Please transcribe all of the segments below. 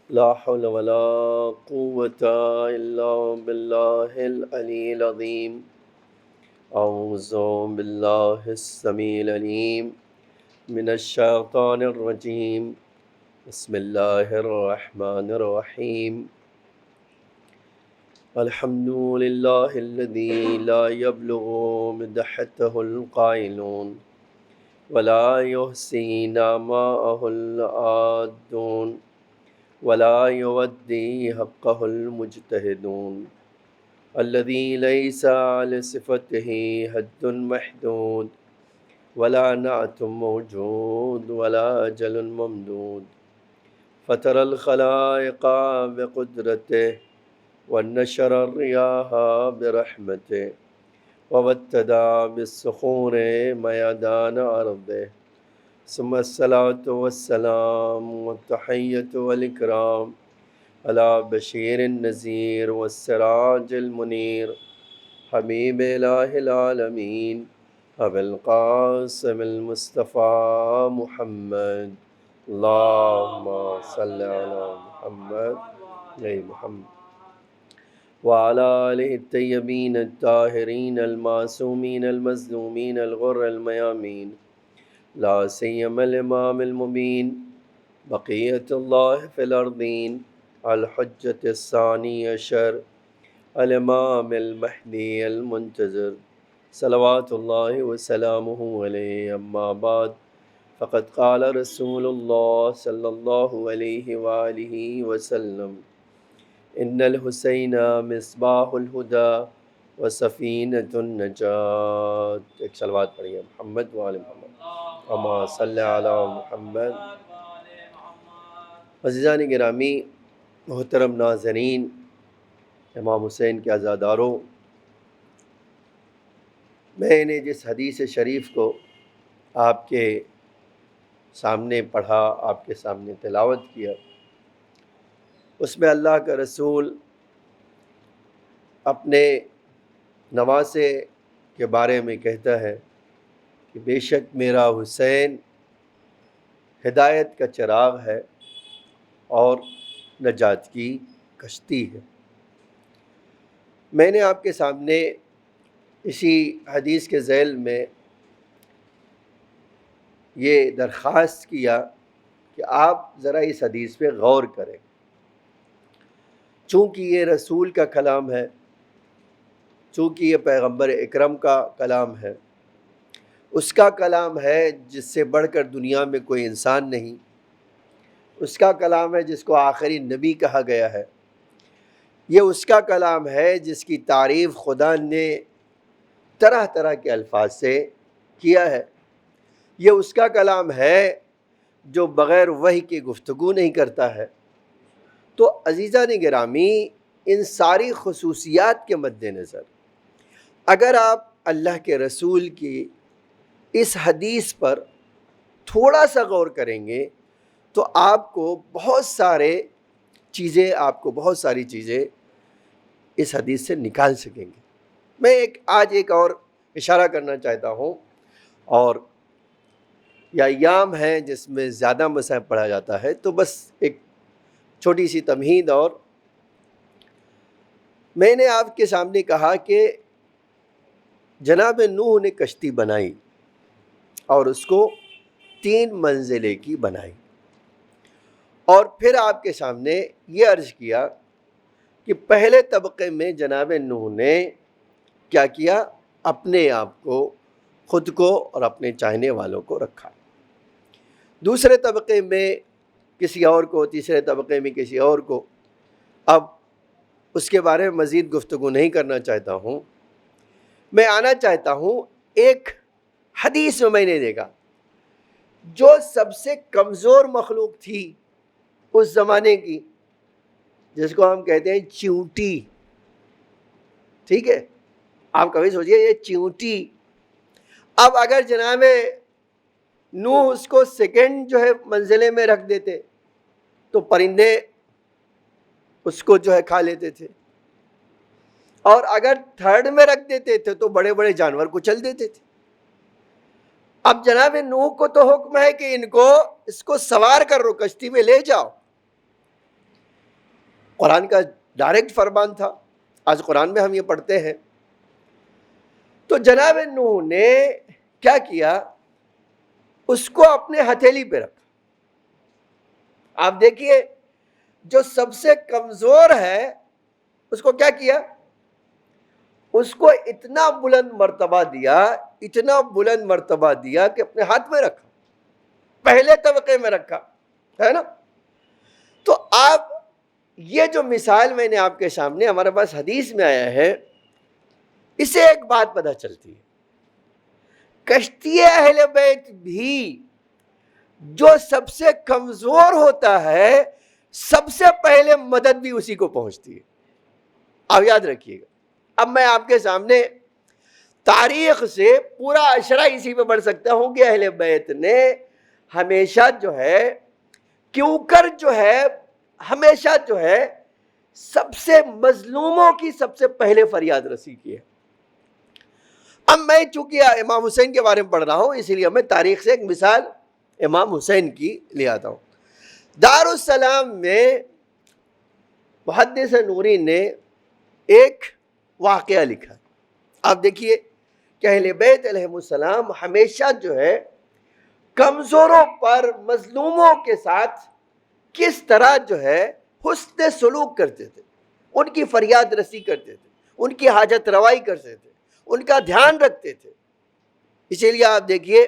لا حول ولا قوة إلا بالله العلي العظيم. أعوذ بالله السميع العليم من الشيطان الرجيم. بسم الله الرحمن الرحيم. الحمد لله الذي لا يبلغ مدحته القائلون ولا يحصي نعماءه العادون ولا يودي حقه المجتهدون الذي ليس لصفته حد محدود ولا نعت موجود ولا أجل ممدود فطر الخلائق بقدرته ونشر الرياح برحمته وابتدى بالصخور ميدان أرضه ثم الصلاة والسلام والتحية والإكرام على بشير النذير والسراج المنير حبيب إله العالمين أبي القاسم المصطفى محمد. اللهم صل على محمد محمد وعلى آله الطيبين الطاهرين المعصومين المظلومين الغر الميامين، لا سيما الإمام المبين بقية الله في الأرضين الحجة الثاني عشر الإمام المهدي المنتظر صلوات الله وسلامه عليه. أما بعد، فقد قال رسول الله صلى الله عليه وآله وسلم: إن الحسين مصباح الهدى وسفینۃ النجات. ایک صلوات پڑھیے محمد وآل محمد اما صلی علی محمد. عزیزان گرامی، محترم ناظرین، امام حسین کے عزاداروں، میں نے جس حدیث شریف کو آپ کے سامنے پڑھا، آپ کے سامنے تلاوت کیا، اس میں اللہ کا رسول اپنے نواسے کے بارے میں کہتا ہے کہ بے شک میرا حسین ہدایت کا چراغ ہے اور نجات کی کشتی ہے۔ میں نے آپ کے سامنے اسی حدیث کے ذیل میں یہ درخواست کیا کہ آپ ذرا اس حدیث پہ غور کریں، چونکہ یہ رسول کا کلام ہے، چونکہ یہ پیغمبر اکرم کا کلام ہے، اس کا کلام ہے جس سے بڑھ کر دنیا میں کوئی انسان نہیں، اس کا کلام ہے جس کو آخری نبی کہا گیا ہے، یہ اس کا کلام ہے جس کی تعریف خدا نے طرح طرح کے الفاظ سے کیا ہے، یہ اس کا کلام ہے جو بغیر وحی کی گفتگو نہیں کرتا ہے۔ تو عزیزان گرامی، ان ساری خصوصیات کے مد نظر اگر آپ اللہ کے رسول کی اس حدیث پر تھوڑا سا غور کریں گے تو آپ کو بہت ساری چیزیں اس حدیث سے نکال سکیں گے۔ میں آج ایک اور اشارہ کرنا چاہتا ہوں، اور یہ ایام ہیں جس میں زیادہ مصحف پڑھا جاتا ہے، تو بس ایک چھوٹی سی تمہید، اور میں نے آپ کے سامنے کہا کہ جناب نوح نے کشتی بنائی اور اس کو 3 منزلے کی بنائی، اور پھر آپ کے سامنے یہ عرض کیا کہ پہلے طبقے میں جناب نوح نے کیا کیا؟ اپنے آپ کو، خود کو اور اپنے چاہنے والوں کو رکھا، دوسرے طبقے میں کسی اور کو، تیسرے طبقے میں کسی اور کو۔ اب اس کے بارے میں مزید گفتگو نہیں کرنا چاہتا ہوں، میں آنا چاہتا ہوں ایک حدیث میں نے دیکھا جو سب سے کمزور مخلوق تھی اس زمانے کی، جس کو ہم کہتے ہیں چیونٹی، ٹھیک ہے؟ آپ کبھی سوچئے یہ چیونٹی، اب اگر جناب نوح اس کو سیکنڈ جو ہے منزلے میں رکھ دیتے تو پرندے اس کو جو ہے کھا لیتے تھے، اور اگر تھرڈ میں رکھ دیتے تھے تو بڑے بڑے جانور کچل دیتے تھے۔ اب جناب نوح کو تو حکم ہے کہ اس کو سوار کر رو، کشتی میں لے جاؤ، قرآن کا ڈائریکٹ فرمان تھا، آج قرآن میں ہم یہ پڑھتے ہیں۔ تو جناب نوح نے کیا کیا، اس کو اپنے ہتھیلی پہ رکھا۔ آپ دیکھیے جو سب سے کمزور ہے اس کو کیا کیا، اس کو اتنا بلند مرتبہ دیا، اتنا بلند مرتبہ دیا کہ اپنے ہاتھ میں رکھا، پہلے طبقے میں رکھا، ہے نا۔ تو آپ یہ جو مثال میں نے آپ کے سامنے، ہمارے پاس حدیث میں آیا ہے، اسے ایک بات پتہ چلتی ہے، کشتی اہل بیت بھی جو سب سے کمزور ہوتا ہے، سب سے پہلے مدد بھی اسی کو پہنچتی ہے۔ آپ یاد رکھیے گا۔ اب میں آپ کے سامنے تاریخ سے پورا اشرا اسی پہ پڑھ سکتا ہوں کہ اہل بیت نے ہمیشہ جو ہے، کیوں کر جو ہے، ہمیشہ جو ہے سب سے مظلوموں کی سب سے پہلے فریاد رسی کی ہے۔ اب میں چونکہ امام حسین کے بارے میں پڑھ رہا ہوں، اسی لیے میں تاریخ سے ایک مثال امام حسین کی لے آتا ہوں۔ دارالسلام میں محدث نوری نے ایک واقعہ لکھا۔ آپ دیکھیے کہ اہل بیت علیہ السلام ہمیشہ جو ہے کمزوروں پر، مظلوموں کے ساتھ کس طرح جو ہے حسن سلوک کرتے تھے، ان کی فریاد رسی کرتے تھے، ان کی حاجت روائی کرتے تھے، ان کا دھیان رکھتے تھے۔ اسی لیے آپ دیکھیے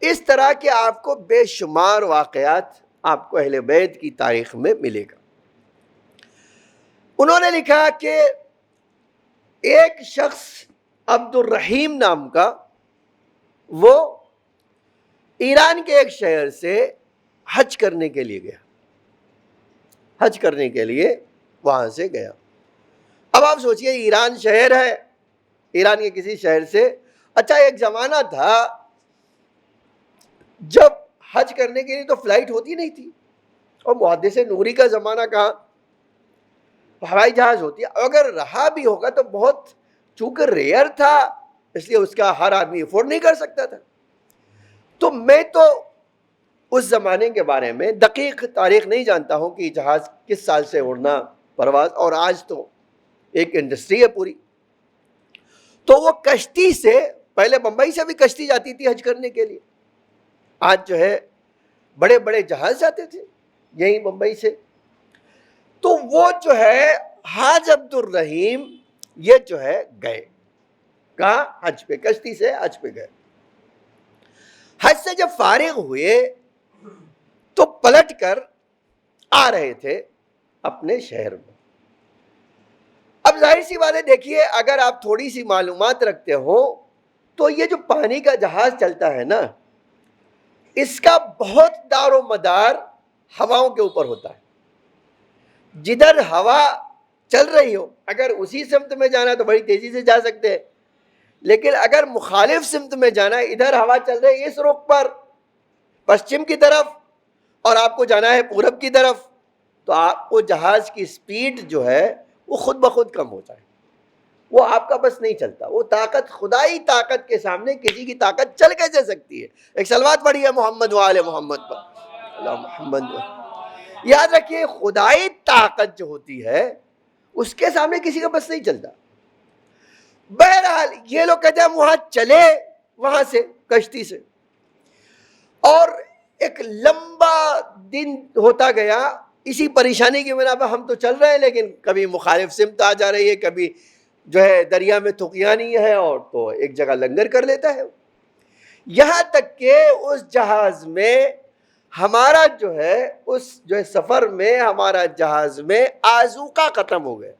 اس طرح کے آپ کو بے شمار واقعات آپ کو اہل بیت کی تاریخ میں ملے گا۔ انہوں نے لکھا کہ ایک شخص عبد الرحیم نام کا، وہ ایران کے ایک شہر سے حج کرنے کے لیے گیا، حج کرنے کے لیے وہاں سے گیا۔ اب آپ سوچئے ایران شہر ہے، ایران کے کسی شہر سے، اچھا ایک زمانہ تھا جب حج کرنے کے لیے تو فلائٹ ہوتی نہیں تھی، اور محدث نوری کا زمانہ کہاں، ہوائی جہاز ہوتی ہے، اگر رہا بھی ہوگا تو بہت چونکہ ریئر تھا، اس لیے اس کا ہر آدمی افورڈ نہیں کر سکتا تھا۔ تو میں تو اس زمانے کے بارے میں دقیق تاریخ نہیں جانتا ہوں کہ جہاز کس سال سے اڑنا پرواز، اور آج تو ایک انڈسٹری ہے پوری۔ تو وہ کشتی سے، پہلے بمبئی سے بھی کشتی جاتی تھی حج کرنے کے لیے، آج جو ہے بڑے بڑے جہاز جاتے تھے یہی بمبئی سے۔ تو وہ جو ہے حاج عبد الرحیم یہ جو ہے گئے، کہاں، حج پہ، کشتی سے حج پہ گئے۔ حج سے جب فارغ ہوئے تو پلٹ کر آ رہے تھے اپنے شہر میں۔ اب ظاہر سی بات ہے، دیکھیے اگر آپ تھوڑی سی معلومات رکھتے ہو تو یہ جو پانی کا جہاز چلتا ہے نا، اس کا بہت دار و مدار ہواؤں کے اوپر ہوتا ہے۔ جدھر ہوا چل رہی ہو، اگر اسی سمت میں جانا تو بڑی تیزی سے جا سکتے ہیں، لیکن اگر مخالف سمت میں جانا، ادھر ہوا چل رہی ہے اس رخ پر پشچم کی طرف اور آپ کو جانا ہے پورب کی طرف، تو آپ کو جہاز کی سپیڈ جو ہے وہ خود بخود کم ہوتا ہے، وہ آپ کا بس نہیں چلتا۔ وہ طاقت، خدائی طاقت کے سامنے کسی کی طاقت چل کیسے سکتی ہے؟ ایک صلوات پڑھی ہے محمد وآل محمد پر، اللہ محمد۔ یاد رکھیے خدائی طاقت جو ہوتی ہے اس کے سامنے کسی کا بس نہیں چلتا۔ بہرحال یہ لوگ کہتے ہیں وہاں چلے، وہاں سے کشتی سے، اور ایک لمبا دن ہوتا گیا اسی پریشانی کی بنا پر۔ ہم تو چل رہے ہیں لیکن کبھی مخالف سمت آ جا رہی ہے، کبھی جو ہے دریا میں تھقیانی ہے، اور تو ایک جگہ لنگر کر لیتا ہے۔ یہاں تک کہ اس جہاز میں ہمارا جو ہے، اس جو ہے سفر میں ہمارا جہاز میں آذوقہ ختم ہو گیا۔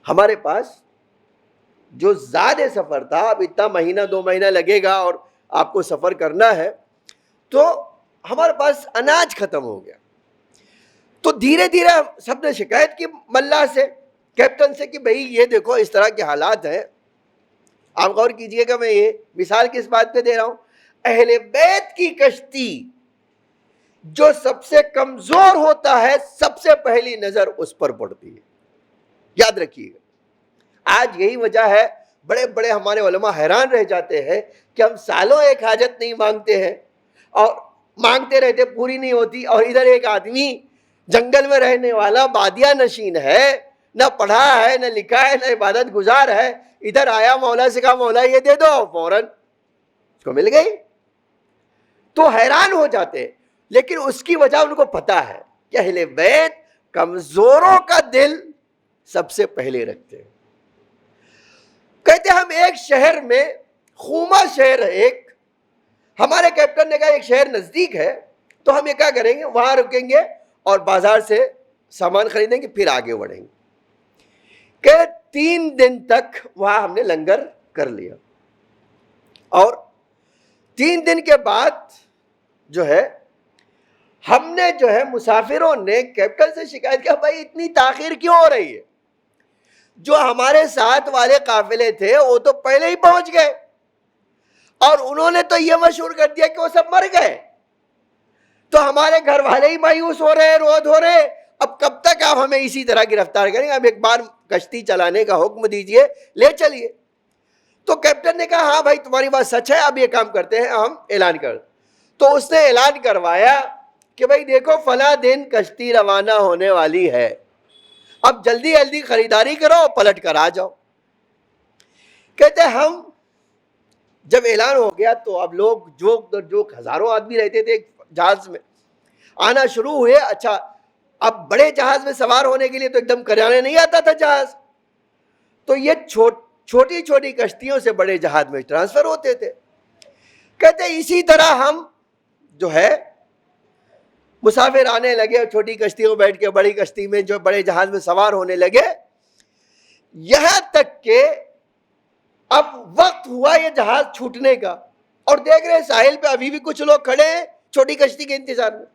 ہمارے پاس جو زیادہ سفر تھا، اب اتنا مہینہ 2 مہینہ لگے گا اور آپ کو سفر کرنا ہے، تو ہمارے پاس اناج ختم ہو گیا۔ تو دھیرے دھیرے سب نے شکایت کی ملا سے، کیپٹن سے، کہ بھئی یہ دیکھو اس طرح کے حالات ہیں۔ آپ غور کیجئے گا، میں یہ مثال کس بات پہ دے رہا ہوں، اہل بیت کی کشتی جو سب سے کمزور ہوتا ہے، سب سے پہلی نظر اس پر پڑتی ہے، یاد رکھیے گا۔ آج یہی وجہ ہے بڑے بڑے ہمارے علماء حیران رہ جاتے ہیں کہ ہم سالوں ایک حاجت نہیں مانگتے ہیں اور مانگتے رہتے، پوری نہیں ہوتی، اور ادھر ایک آدمی جنگل میں رہنے والا بادیہ نشین ہے، نہ پڑھا ہے نہ لکھا ہے نہ عبادت گزار ہے، ادھر آیا مولا سے کہا مولا یہ دے دو، فوراً اس کو مل گئی. تو حیران ہو جاتے، لیکن اس کی وجہ ان کو پتا ہے کہ اہل بیت کمزوروں کا دل سب سے پہلے رکھتے ہیں. کہتے ہم ایک شہر میں، خوما شہر ہے ایک، ہمارے کیپٹن نے کہا ایک شہر نزدیک ہے تو ہم یہ کیا کریں گے، وہاں رکیں گے اور بازار سے سامان خریدیں گے پھر آگے بڑھیں گے. کہ 3 دن تک وہاں ہم نے لنگر کر لیا، اور 3 دن کے بعد جو ہے ہم نے جو ہے مسافروں نے کیپٹن سے شکایت کیا، بھائی اتنی تاخیر کیوں ہو رہی ہے؟ جو ہمارے ساتھ والے قافلے تھے وہ تو پہلے ہی پہنچ گئے، اور انہوں نے تو یہ مشہور کر دیا کہ وہ سب مر گئے، تو ہمارے گھر والے ہی مایوس ہو رہے ہیں، روز ہو رہے ہیں. اب کب تک آپ ہمیں اسی طرح گرفتار کریں گے؟ اب ایک بار کشتی چلانے کا حکم دیجئے، لے چلیے. تو کیپٹن نے کہا ہاں بھائی تمہاری بات سچ ہے، اب یہ کام کرتے ہیں، ہم اعلان کر. تو اس نے اعلان کروایا کہ بھائی دیکھو فلاں دن کشتی روانہ ہونے والی ہے، اب جلدی جلدی خریداری کرو، پلٹ کر آ جاؤ. کہتے ہم جب اعلان ہو گیا تو اب لوگ جو ہزاروں آدمی رہتے تھے جہاز میں آنا شروع ہوئے. اچھا اب بڑے جہاز میں سوار ہونے کے لیے تو ایک دم کرانے نہیں آتا تھا جہاز، تو یہ چھوٹی چھوٹی کشتیوں سے بڑے جہاز میں ٹرانسفر ہوتے تھے. کہتے اسی طرح ہم جو ہے مسافر آنے لگے اور چھوٹی کشتیوں میں بیٹھ کے بڑی کشتی میں جو بڑے جہاز میں سوار ہونے لگے، یہاں تک کہ اب وقت ہوا یہ جہاز چھوٹنے کا، اور دیکھ رہے ساحل پہ ابھی بھی کچھ لوگ کھڑے ہیں چھوٹی کشتی کے انتظار میں.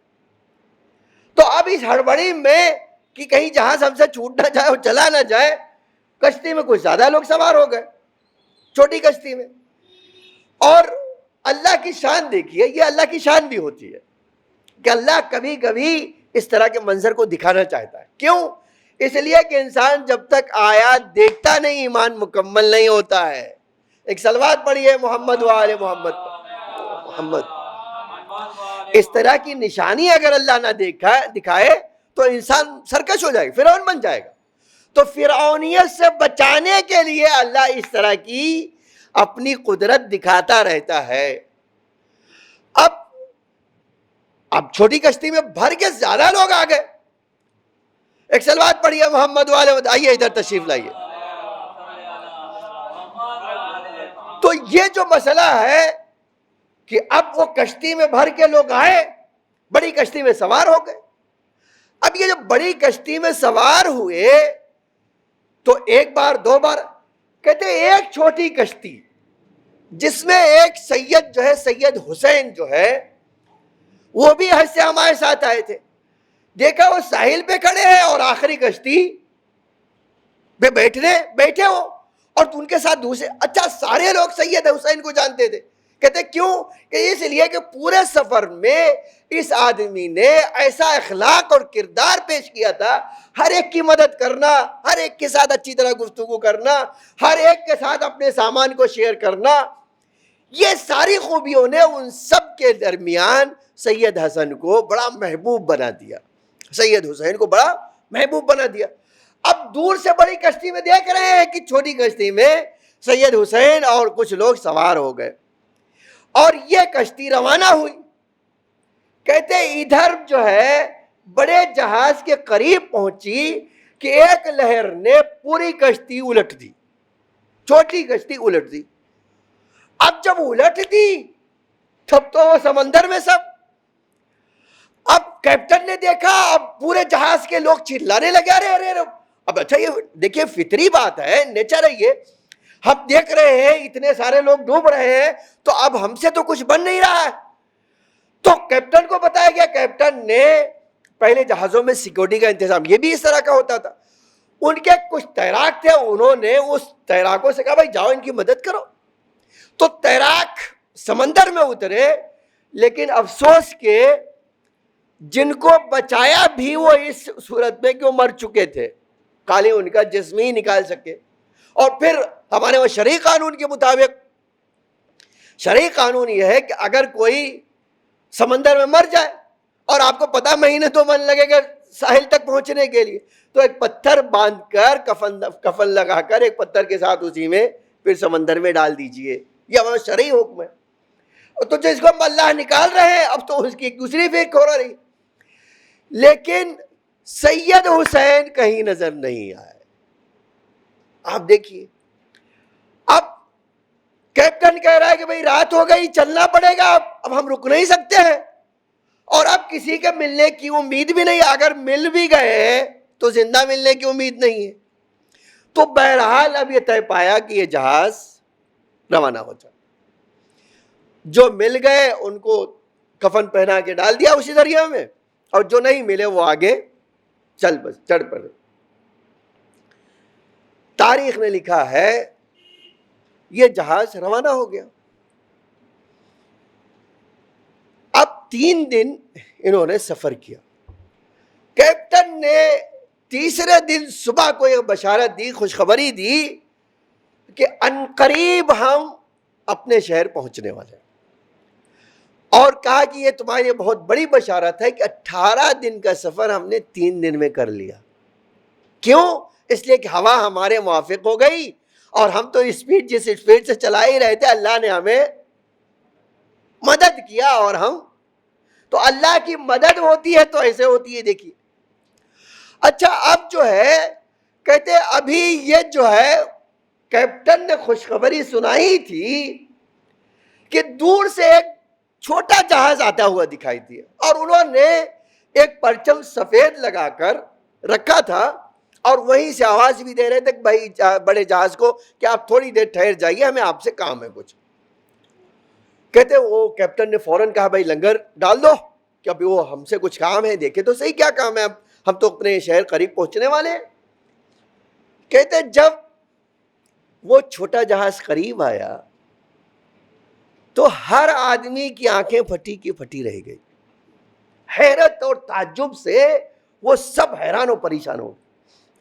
تو اب اس ہڑبڑی میں کہ کہیں جہاز ہم سے چھوٹ نہ جائے اور چلا نہ جائے، کشتی میں کچھ زیادہ لوگ سوار ہو گئے چھوٹی کشتی میں. اور اللہ کی شان دیکھیے، یہ اللہ کی شان بھی ہوتی ہے کہ اللہ کبھی کبھی اس طرح کے منظر کو دکھانا چاہتا ہے. کیوں؟ اس لیے کہ انسان جب تک آیات دیکھتا نہیں ایمان مکمل نہیں ہوتا ہے. ایک صلوات پڑھیے محمد وآل محمد محمد. اس طرح کی نشانی اگر اللہ نہ دکھائے تو انسان سرکش ہو جائے گا، فرعون بن جائے گا. تو فرعونیت سے بچانے کے لیے اللہ اس طرح کی اپنی قدرت دکھاتا رہتا ہے. اب چھوٹی کشتی میں بھر کے زیادہ لوگ آ گئے. ایک صلوات پڑھیے محمد والے، آئیے ادھر تشریف لائیے. تو یہ جو مسئلہ ہے کہ اب وہ کشتی میں بھر کے لوگ آئے، بڑی کشتی میں سوار ہو گئے. اب یہ جو بڑی کشتی میں سوار ہوئے تو ایک بار دو بار، کہتے ایک چھوٹی کشتی جس میں ایک سید جو ہے سید حسین جو ہے وہ بھی حج سے ہمارے ساتھ آئے تھے، دیکھا وہ ساحل پہ کھڑے ہیں اور آخری کشتی پہ بیٹھے ہو، اور ان کے ساتھ دوسرے. اچھا سارے لوگ سید حسین کو جانتے تھے. کہتے کیوں؟ کہ اس لیے کہ پورے سفر میں اس آدمی نے ایسا اخلاق اور کردار پیش کیا تھا، ہر ایک کی مدد کرنا، ہر ایک کے ساتھ اچھی طرح گفتگو کرنا، ہر ایک کے ساتھ اپنے سامان کو شیئر کرنا. یہ ساری خوبیوں نے ان سب کے درمیان سید حسن کو بڑا محبوب بنا دیا، سید حسین کو بڑا محبوب بنا دیا. اب دور سے بڑی کشتی میں دیکھ رہے ہیں کہ چھوٹی کشتی میں سید حسین اور کچھ لوگ سوار ہو گئے اور یہ کشتی روانہ ہوئی. کہتے ادھر جو ہے بڑے جہاز کے قریب پہنچی کہ ایک لہر نے پوری کشتی الٹ دی، چھوٹی کشتی الٹ دی. اب جب الٹ دی تب تو وہ سمندر میں سب. اب کیپٹن نے دیکھا، اب پورے جہاز کے لوگ چلانے لگے، ارے ارے ارے. اب اچھا یہ دیکھیے فطری بات ہے، نیچر ہے یہ. ہم دیکھ رہے ہیں اتنے سارے لوگ ڈوب رہے ہیں تو اب ہم سے تو کچھ بن نہیں رہا ہے. تو کیپٹن کو بتایا گیا، کیپٹن نے پہلے جہازوں میں سیکورٹی کا انتظام یہ بھی اس طرح کا ہوتا تھا. ان کے کچھ تیراک تھے، انہوں نے اس تیراکوں سے کہا بھائی جاؤ ان کی مدد کرو. تو تیراک سمندر میں اترے، لیکن افسوس کہ جن کو بچایا بھی وہ اس صورت میں کہ وہ مر چکے تھے، خالی ان کا جسم ہی نکال سکے. اور پھر ہمارے وہ شرعی قانون کے مطابق، شرعی قانون یہ ہے کہ اگر کوئی سمندر میں مر جائے اور آپ کو پتا مہینے 2 مہینے لگے گا ساحل تک پہنچنے کے لیے، تو ایک پتھر باندھ کر کفن لگا کر ایک پتھر کے ساتھ اسی میں پھر سمندر میں ڈال دیجئے، یہ ہمارا شرعی حکم ہے۔ تو جس کو اللہ نکال رہے ہیں اب تو اس کی ایک دوسری فکر ہو رہی، لیکن سید حسین کہیں نظر نہیں آئے۔ آپ دیکھیے اب کیپٹن کہہ رہا ہے کہ بھئی رات ہو گئی چلنا پڑے گا، اب ہم رک نہیں سکتے ہیں، اور اب کسی کے ملنے کی امید بھی نہیں، اگر مل بھی گئے تو زندہ ملنے کی امید نہیں ہے۔ تو بہرحال اب یہ طے پایا کہ یہ جہاز روانہ ہو جائے، جو مل گئے ان کو کفن پہنا کے ڈال دیا اسی دریا میں، اور جو نہیں ملے وہ آگے چڑھ پڑے۔ تاریخ نے لکھا ہے یہ جہاز روانہ ہو گیا۔ اب 3 دن انہوں نے سفر کیا۔ کیپٹن نے تیسرے دن صبح کو یہ بشارت دی، خوشخبری دی کہ عنقریب ہم اپنے شہر پہنچنے والے ہیں، اور کہا کہ یہ تمہاری لیے بہت بڑی بشارت ہے کہ 18 دن کا سفر ہم نے 3 دن میں کر لیا۔ کیوں؟ اس لیے کہ ہوا ہمارے موافق ہو گئی، اور ہم تو جس اسپیڈ سے چلا ہی رہے تھے، اللہ نے ہمیں مدد کیا، اور ہم تو اللہ کی مدد ہوتی ہے تو ایسے ہوتی ہے۔ دیکھیے اچھا اب جو ہے کہتے ابھی یہ جو ہے کیپٹن نے خوشخبری سنائی تھی کہ دور سے ایک چھوٹا جہاز آتا ہوا دکھائی دیا، اور انہوں نے ایک پرچم سفید لگا کر رکھا تھا، اور وہیں سے آواز بھی دے رہے تھے کہ بھائی بڑے جہاز کو کہ آپ تھوڑی دیر ٹھہر جائیے، ہمیں آپ سے کام ہے کچھ۔ کہتے وہ کیپٹن نے فوراً کہا بھائی لنگر ڈال دو کہ ابھی وہ ہم سے کچھ کام ہے، دیکھے تو صحیح کیا کام ہے، اب ہم تو اپنے شہر قریب پہنچنے والے ہیں۔ کہتے جب وہ چھوٹا جہاز قریب آیا تو ہر آدمی کی آنکھیں پھٹی کی پھٹی رہ گئی، حیرت اور تعجب سے وہ سب حیران و پریشان ہو۔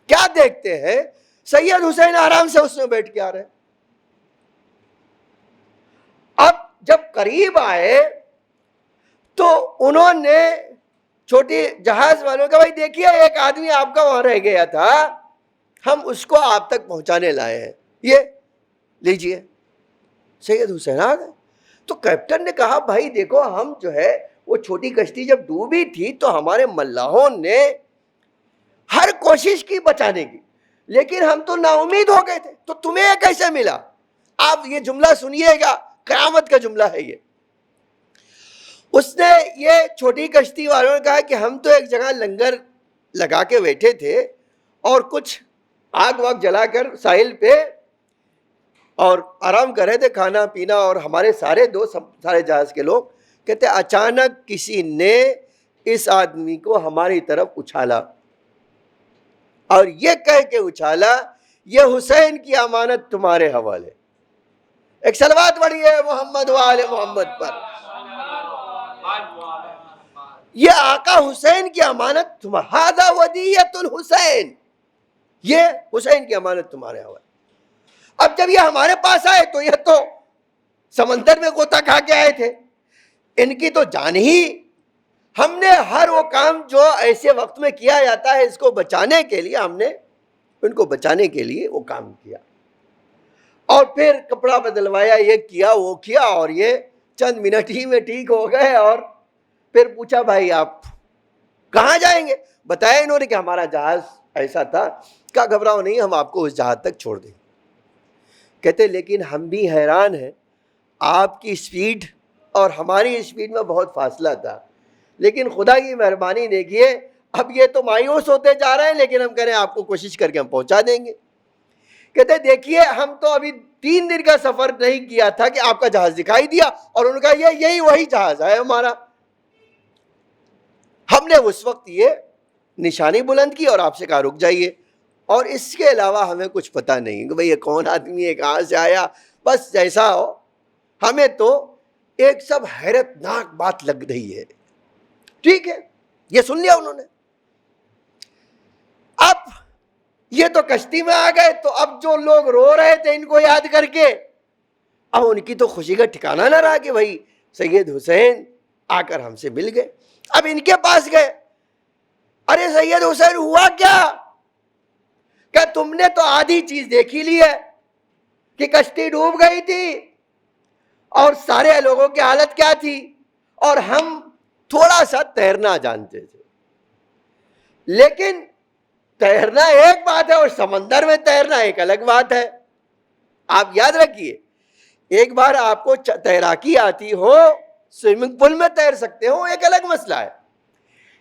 کیا دیکھتے ہیں؟ سید حسین آرام سے اس میں بیٹھ کے آ رہے۔ اب جب قریب آئے تو انہوں نے چھوٹی جہاز والوں کا بھائی دیکھیے ایک آدمی آپ کا وہاں رہ گیا تھا، ہم اس کو آپ تک پہنچانے لائے ہیں، یہ لیجئے۔ سید حسین آ گئے تو کیپٹن نے کہا بھائی دیکھو ہم جو ہے وہ چھوٹی کشتی جب ڈوبی تھی تو ہمارے ملاحوں نے ہر کوشش کی بچانے کی، لیکن ہم تو نا امید ہو گئے تھے، تو تمہیں یہ کیسے ملا؟ آپ یہ جملہ سنیے گا، قیامت کا جملہ ہے یہ۔ اس نے یہ چھوٹی کشتی والوں نے کہا کہ ہم تو ایک جگہ لنگر لگا کے بیٹھے تھے اور کچھ آگ واگ جلا کر ساحل پہ اور آرام کر رہے تھے، کھانا پینا، اور ہمارے سارے دوست سارے جہاز کے لوگ کہتے اچانک کسی نے اس آدمی کو ہماری طرف اچھالا، اور یہ کہہ کے اچھالا یہ حسین کی امانت تمہارے حوالے۔ ایک صلوات پڑھیے محمد وآل محمد پر۔ یہ آقا حسین کی امانت هذا ودیۃ الحسین، یہ حسین کی امانت تمہارے حوالے۔ اب جب یہ ہمارے پاس آئے تو یہ تو سمندر میں غوطہ کھا کے آئے تھے، ان کی تو جان ہی، ہم نے ہر وہ کام جو ایسے وقت میں کیا جاتا ہے اس کو بچانے کے لیے، ہم نے ان کو بچانے کے لیے وہ کام کیا، اور پھر کپڑا بدلوایا، یہ کیا وہ کیا، اور یہ چند منٹ ہی میں ٹھیک ہو گئے۔ اور پھر پوچھا بھائی آپ کہاں جائیں گے؟ بتایا انہوں نے کہ ہمارا جہاز ایسا تھا، کہا گھبراؤ نہیں، ہم آپ کو اس جہاز تک چھوڑ دیں۔ کہتے لیکن ہم بھی حیران ہیں، آپ کی اسپیڈ اور ہماری اسپیڈ میں بہت فاصلہ تھا، لیکن خدا کی مہربانی دیکھیے اب یہ تو مایوس ہوتے جا رہے ہیں، لیکن ہم کہہ رہے ہیں آپ کو کوشش کر کے ہم پہنچا دیں گے۔ کہتے دیکھیے ہم تو ابھی 3 دن کا سفر نہیں کیا تھا کہ آپ کا جہاز دکھائی دیا، اور ان کا یہی وہی جہاز ہے ہمارا۔ ہم نے اس وقت یہ نشانی بلند کی اور آپ سے کہا رک جائیے، اور اس کے علاوہ ہمیں کچھ پتہ نہیں کہ بھئی یہ کون آدمی ہے، کہاں سے آیا، بس جیسا ہو، ہمیں تو ایک سب حیرت ناک بات لگ رہی ہے۔ ٹھیک ہے، یہ سن لیا انہوں نے۔ اب یہ تو کشتی میں آ گئے، تو اب جو لوگ رو رہے تھے ان کو یاد کر کے اب ان کی تو خوشی کا ٹھکانہ نہ رہا کہ بھئی سید حسین آ کر ہم سے مل گئے۔ اب ان کے پاس گئے، ارے سید حسین ہوا کیا؟ کہ تم نے تو آدھی چیز دیکھ ہی لی ہے کہ کشتی ڈوب گئی تھی اور سارے لوگوں کی حالت کیا تھی، اور ہم تھوڑا سا تیرنا جانتے تھے، لیکن تیرنا ایک بات ہے اور سمندر میں تیرنا ایک الگ بات ہے۔ آپ یاد رکھیے، ایک بار آپ کو تیراکی آتی ہو، سوئمنگ پول میں تیر سکتے ہو، ایک الگ مسئلہ ہے،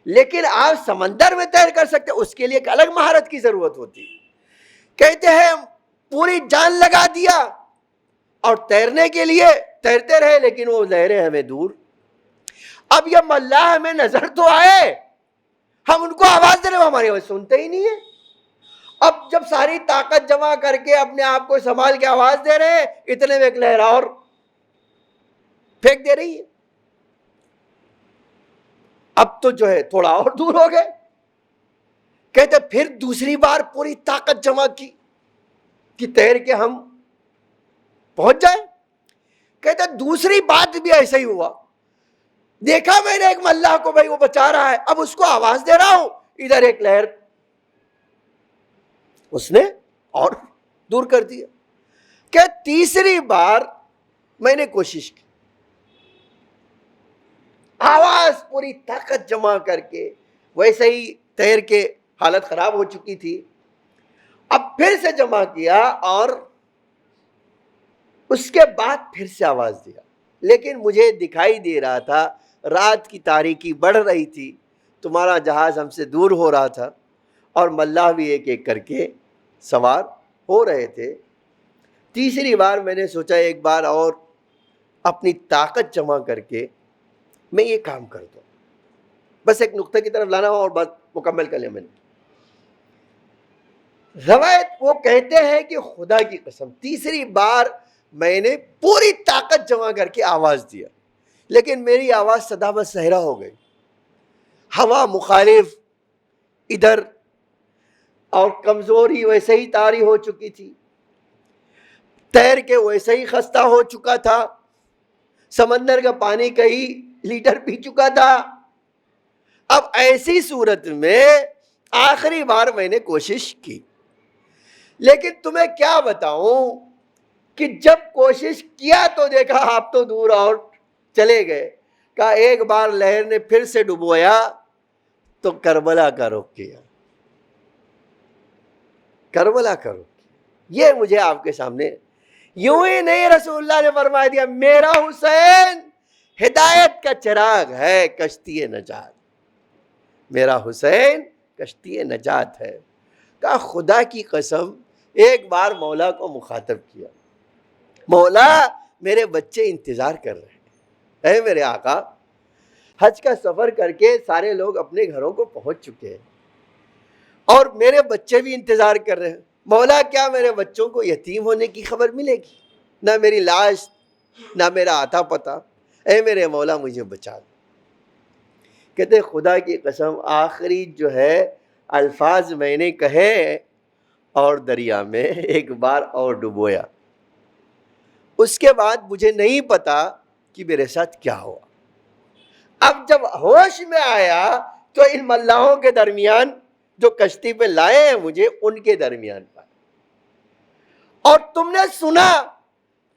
لیکن آپ سمندر میں تیر کر سکتے، اس کے لیے ایک الگ مہارت کی ضرورت ہوتی۔ کہتے ہیں پوری جان لگا دیا اور تیرنے کے لیے تیرتے رہے، لیکن وہ لہریں ہمیں دور۔ اب یہ ملاح ہمیں نظر تو آئے، ہم ان کو آواز دے رہے، وہ ہماری آواز سنتے ہی نہیں ہے۔ اب جب ساری طاقت جمع کر کے اپنے آپ کو سنبھال کے آواز دے رہے ہیں، اتنے میں ایک لہر اور پھینک دے رہی ہے۔ اب تو جو ہے تھوڑا اور دور ہو گئے، کہتے پھر دوسری بار پوری طاقت جمع کی کہ تیر کے ہم پہنچ جائیں۔ کہتے دوسری بات بھی ایسا ہی ہوا، دیکھا میں نے ایک ملاح کو، بھائی وہ بچا رہا ہے، اب اس کو آواز دے رہا ہوں، ادھر ایک لہر اس نے اور دور کر دیا۔ کہ تیسری بار میں نے کوشش کی، آواز پوری طاقت جمع کر کے، ویسے ہی تیر کے حالت خراب ہو چکی تھی، اب پھر سے جمع کیا اور اس کے بعد پھر سے آواز دیا، لیکن مجھے دکھائی دے رہا تھا، رات کی تاریکی بڑھ رہی تھی، تمہارا جہاز ہم سے دور ہو رہا تھا اور ملاح بھی ایک ایک کر کے سوار ہو رہے تھے۔ تیسری بار میں نے سوچا ایک بار اور اپنی طاقت جمع کر کے میں یہ کام کر دوں، بس ایک نقطہ کی طرف لانا ہو اور بات مکمل کر لیں۔ میں نے روایت وہ کہتے ہیں کہ خدا کی قسم تیسری بار میں نے پوری طاقت جمع کر کے آواز دیا، لیکن میری آواز صدا بہ صحرا ہو گئی، ہوا مخالف ادھر، اور کمزوری ویسے ہی طاری ہو چکی تھی، تیر کے ویسے ہی خستہ ہو چکا تھا، سمندر کا پانی کئی لیٹر پی چکا تھا۔ اب ایسی صورت میں آخری بار میں نے کوشش کی، لیکن تمہیں کیا بتاؤں کہ جب کوشش کیا تو دیکھا آپ تو دور اور چلے گئے۔ کہا ایک بار لہر نے پھر سے ڈبویا تو کربلا کا رخ کیا، کربلا کا رخ کیا۔ یہ مجھے آپ کے سامنے یوں ہی نہیں، رسول اللہ نے فرما دیا میرا حسین ہدایت کا چراغ ہے، کشتی نجات، میرا حسین کشتی نجات ہے۔ کہا خدا کی قسم، ایک بار مولا کو مخاطب کیا، مولا میرے بچے انتظار کر رہے ہیں، اے میرے آقا حج کا سفر کر کے سارے لوگ اپنے گھروں کو پہنچ چکے ہیں اور میرے بچے بھی انتظار کر رہے ہیں، مولا کیا میرے بچوں کو یتیم ہونے کی خبر ملے گی؟ نہ میری لاش، نہ میرا آتا پتا، اے میرے مولا مجھے بچا دو۔ کہتے خدا کی قسم آخری جو ہے الفاظ میں نے کہے اور دریا میں ایک بار اور ڈبویا، اس کے بعد مجھے نہیں پتا کہ میرے ساتھ کیا ہوا۔ اب جب ہوش میں آیا تو ان ملاحوں کے درمیان جو کشتی پہ لائے ہیں مجھے، ان کے درمیان پایا، اور تم نے سنا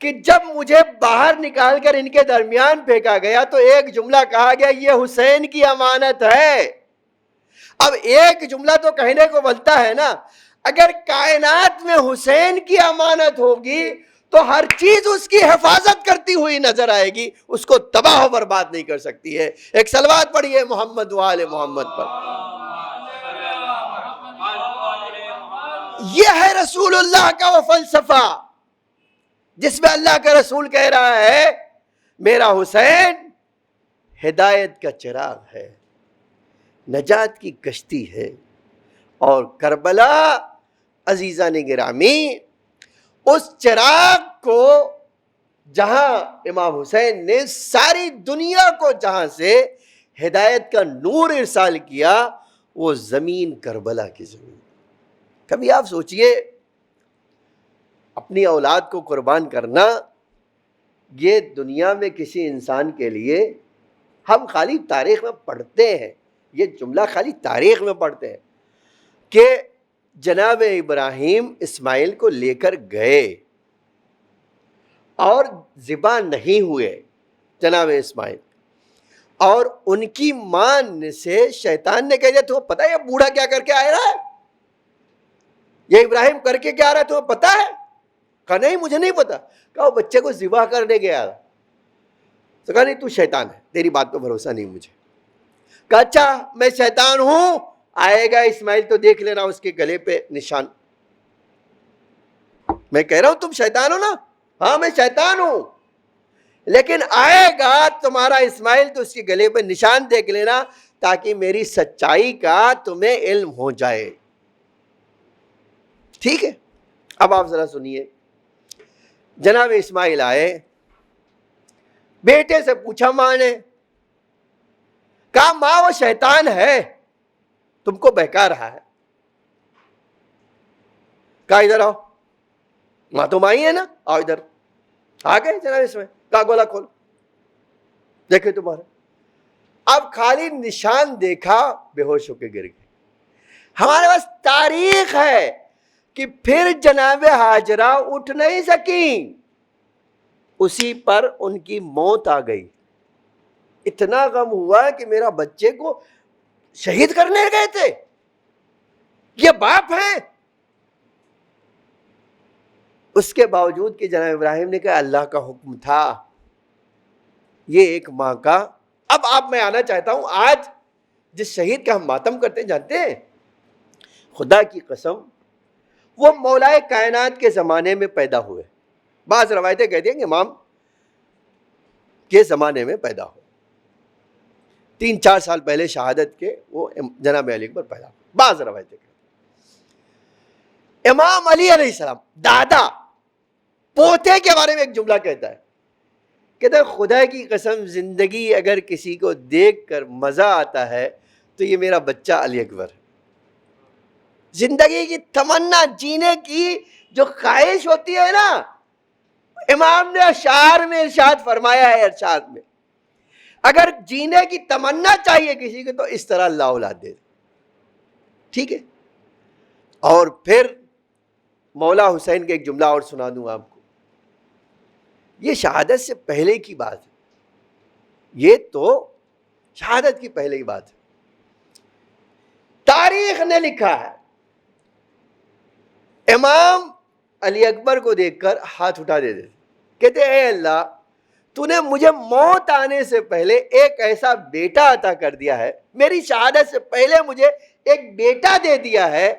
کہ جب مجھے باہر نکال کر ان کے درمیان پھینکا گیا تو ایک جملہ کہا گیا یہ حسین کی امانت ہے۔ اب ایک جملہ تو کہنے کو بنتا ہے نا، اگر کائنات میں حسین کی امانت ہوگی تو ہر چیز اس کی حفاظت کرتی ہوئی نظر آئے گی، اس کو تباہ و برباد نہیں کر سکتی ہے۔ ایک صلوات پڑھیے محمد و آل محمد پر۔ یہ ہے رسول اللہ کا وہ فلسفہ جس میں اللہ کا رسول کہہ رہا ہے میرا حسین ہدایت کا چراغ ہے، نجات کی کشتی ہے۔ اور کربلا عزیزان گرامی، اس چراغ کو جہاں امام حسین نے ساری دنیا کو جہاں سے ہدایت کا نور ارسال کیا، وہ زمین کربلا کی زمین۔ کبھی آپ سوچئے اپنی اولاد کو قربان کرنا، یہ دنیا میں کسی انسان کے لیے ہم خالی تاریخ میں پڑھتے ہیں، یہ جملہ خالی تاریخ میں پڑھتے ہیں کہ جناب ابراہیم اسماعیل کو لے کر گئے اور ذبح نہیں ہوئے جناب اسماعیل، اور ان کی ماں سے شیطان نے کہہ دیا تمہیں پتہ ہے یہ بوڑھا کیا کر کے آ رہا ہے، یہ ابراہیم کر کے کیا آ رہا ہے تمہیں پتہ ہے؟ کہا نہیں مجھے نہیں پتا۔ کہا وہ بچے کو ذبح کرنے گیا، تو کہا نہیں تو شیطان ہے، تیری بات پہ بھروسہ نہیں مجھے۔ کہا اچھا میں شیطان ہوں، آئے گا اسماعیل تو دیکھ لینا اس کے گلے پہ نشان۔ میں کہہ رہا ہوں تم شیطان ہو نا، ہاں میں شیطان ہوں، لیکن آئے گا تمہارا اسماعیل تو اس کے گلے پہ نشان دیکھ لینا تاکہ میری سچائی کا تمہیں علم ہو جائے۔ ٹھیک ہے، اب آپ ذرا سنیے، جناب اسماعیل آئے، بیٹے سے پوچھا ماں نے، کہا ماں وہ شیطان ہے تم کو بہکا رہا ہے۔ کہا ادھر آؤ، ماں تم آئی ہے نا، آؤ ادھر۔ آ گئے جناب اسماعیل، کہا گولا کھول، دیکھے تمہارا۔ اب خالی نشان دیکھا، بے ہوش ہو کے گر گئے۔ ہمارے پاس تاریخ ہے کہ پھر جناب ہاجرہ اٹھ نہیں سکیں، اسی پر ان کی موت آ گئی۔ اتنا غم ہوا کہ میرا بچے کو شہید کرنے گئے تھے، یہ باپ ہیں۔ اس کے باوجود کہ جناب ابراہیم نے کہا اللہ کا حکم تھا، یہ ایک ماں کا۔ اب آپ میں آنا چاہتا ہوں، آج جس شہید کا ہم ماتم کرتے ہیں جانتے ہیں، خدا کی قسم وہ مولائے کائنات کے زمانے میں پیدا ہوئے۔ بعض روایتیں کہتی ہیں کہ امام کے زمانے میں پیدا ہوئے، 3-4 سال پہلے شہادت کے وہ جناب علی اکبر پیدا ہوئے۔ بعض روایتیں کہتی ہیں امام علی علیہ السلام دادا پوتے کے بارے میں ایک جملہ کہتا ہے، کہتا ہے خدا کی قسم زندگی اگر کسی کو دیکھ کر مزہ آتا ہے تو یہ میرا بچہ علی اکبر ہے۔ زندگی کی تمنا، جینے کی جو خواہش ہوتی ہے نا، امام نے اشعار میں ارشاد فرمایا ہے، ارشاد میں اگر جینے کی تمنا چاہیے کسی کو تو اس طرح اللہ اولاد دے دے۔ ٹھیک ہے، اور پھر مولا حسین کے ایک جملہ اور سنا دوں آپ کو، یہ شہادت سے پہلے کی بات ہے، یہ تو شہادت کی پہلے کی بات ہے۔ تاریخ نے لکھا ہے امام علی اکبر کو دیکھ کر ہاتھ اٹھا دیتے، کہتے اے اللہ تو نے مجھے موت آنے سے پہلے ایک ایسا بیٹا عطا کر دیا ہے، میری شہادت سے پہلے مجھے ایک بیٹا دے دیا ہے